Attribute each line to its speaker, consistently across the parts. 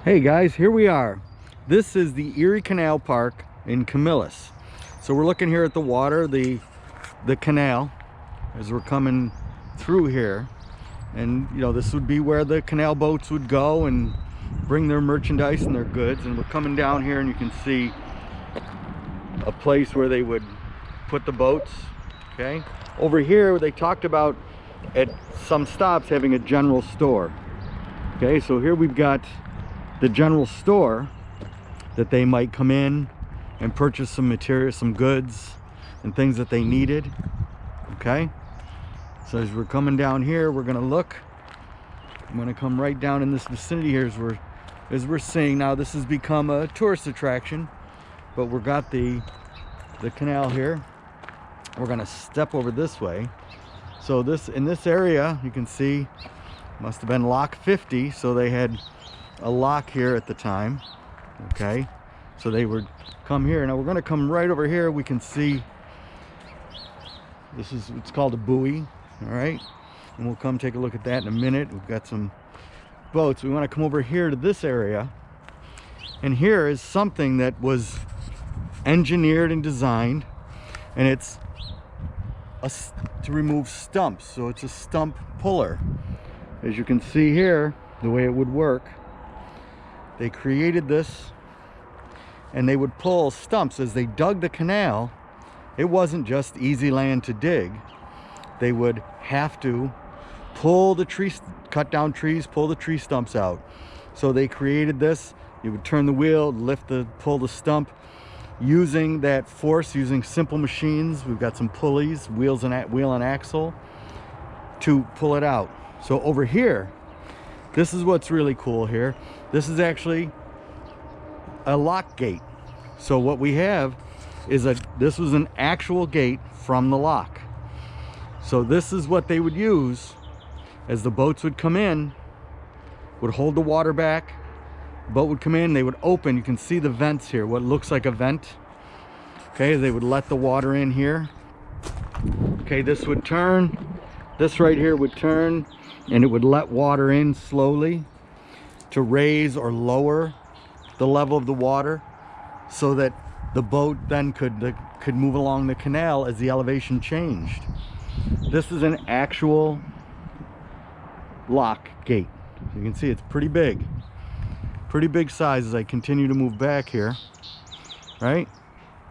Speaker 1: Hey guys, here we are. This is the Erie Canal Park in Camillus. So we're looking here at the water, the canal, as we're coming through here. And you know, this would be where the canal boats would go and bring their merchandise and their goods. And we're coming down here and you can see a place where they would put the boats, okay? Over here, they talked about at some stops having a general store. Okay, so here we've got the general store that they might come in and purchase some material, some goods and things that they needed. Okay, so as we're coming down here, we're gonna look. I'm gonna come right down in this vicinity here as we're seeing now. This has become a tourist attraction, but we've got the canal here. We're gonna step over this way. So in this area, you can see must have been lock 50, so they had a lock here at the time. Okay, so they would come here. Now we're going to come right over here. We can see it's called a buoy. All right, and we'll come take a look at that in a minute. We've got some boats. We want to come over here to this area, and here is something that was engineered and designed, and it's to remove stumps. So it's a stump puller. As you can see here, the way it would work, they created this and they would pull stumps. As they dug the canal, it wasn't just easy land to dig. They would have to pull the trees, cut down trees, pull the tree stumps out. So they created this. You would turn the wheel, pull the stump using that force, using simple machines. We've got some pulleys, wheel and axle to pull it out. So over here, this is what's really cool here. This is actually a lock gate. So what we have is this was an actual gate from the lock. So this is what they would use as the boats would come in, would hold the water back. The boat would come in, they would open. You can see the vents here, what looks like a vent. Okay, they would let the water in here. Okay, this would turn. This right here would turn, and it would let water in slowly to raise or lower the level of the water so that the boat then could move along the canal as the elevation changed. This is an actual lock gate. You can see it's pretty big size as I continue to move back here, right?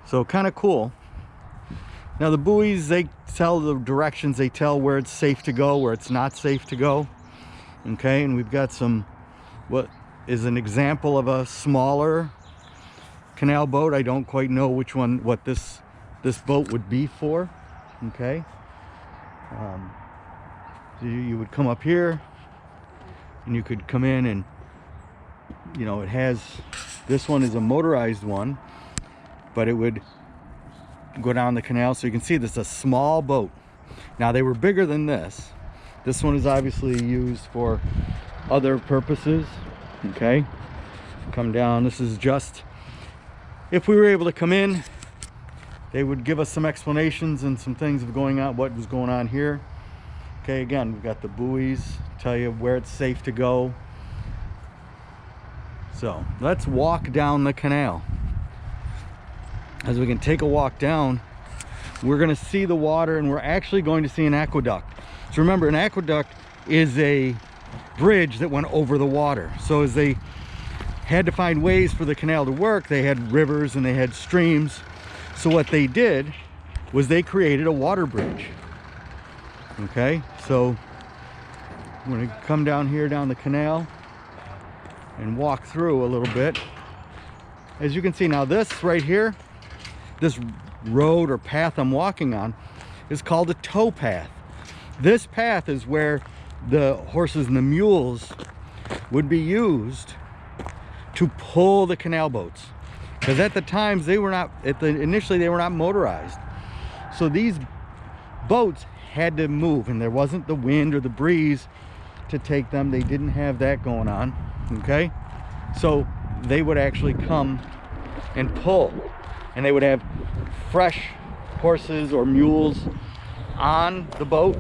Speaker 1: So kind of cool. Now the buoys, they tell the directions, they tell where it's safe to go, where it's not safe to go. Okay, and we've got what is an example of a smaller canal boat. I don't quite know what this boat would be for. Okay, so you would come up here and you could come in, and you know, this one is a motorized one, but it would go down the canal. So you can see this is a small boat. Now they were bigger than this. This one is obviously used for other purposes. Okay, come down. This is just, if we were able to come in, they would give us some explanations and some things of what was going on here. Okay, again, we've got the buoys, tell you where it's safe to go. So let's walk down the canal. As we can take a walk down, we're going to see the water, and we're actually going to see an aqueduct. So remember, an aqueduct is a bridge that went over the water. So as they had to find ways for the canal to work, they had rivers and they had streams. So what they did was they created a water bridge. Okay, so I'm going to come down here, down the canal, and walk through a little bit. As you can see now, this right here, this road or path I'm walking on is called a tow path. This path is where the horses and the mules would be used to pull the canal boats, because at the times initially they were not motorized. So these boats had to move, and there wasn't the wind or the breeze to take them. They didn't have that going on. Okay, so they would actually come and pull, and they would have fresh horses or mules on the boat,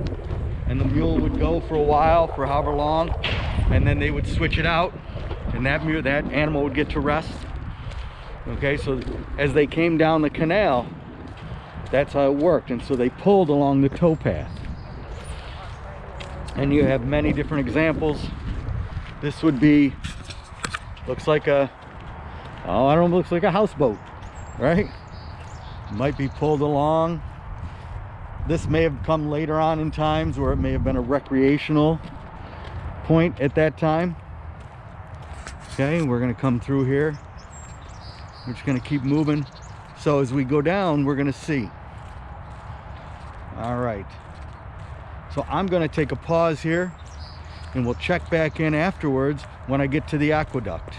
Speaker 1: and the mule would go for a while, for however long, and then they would switch it out and that animal would get to rest. Okay, so as they came down the canal, that's how it worked, and so they pulled along the towpath. And you have many different examples. This would be, looks like a, oh, I don't know, looks like a houseboat, right? Might be pulled along. This may have come later on in times where it may have been a recreational point at that time. Okay, we're gonna come through here. We're just gonna keep moving. So as we go down, we're gonna see. All right. So I'm gonna take a pause here, and we'll check back in afterwards when I get to the aqueduct.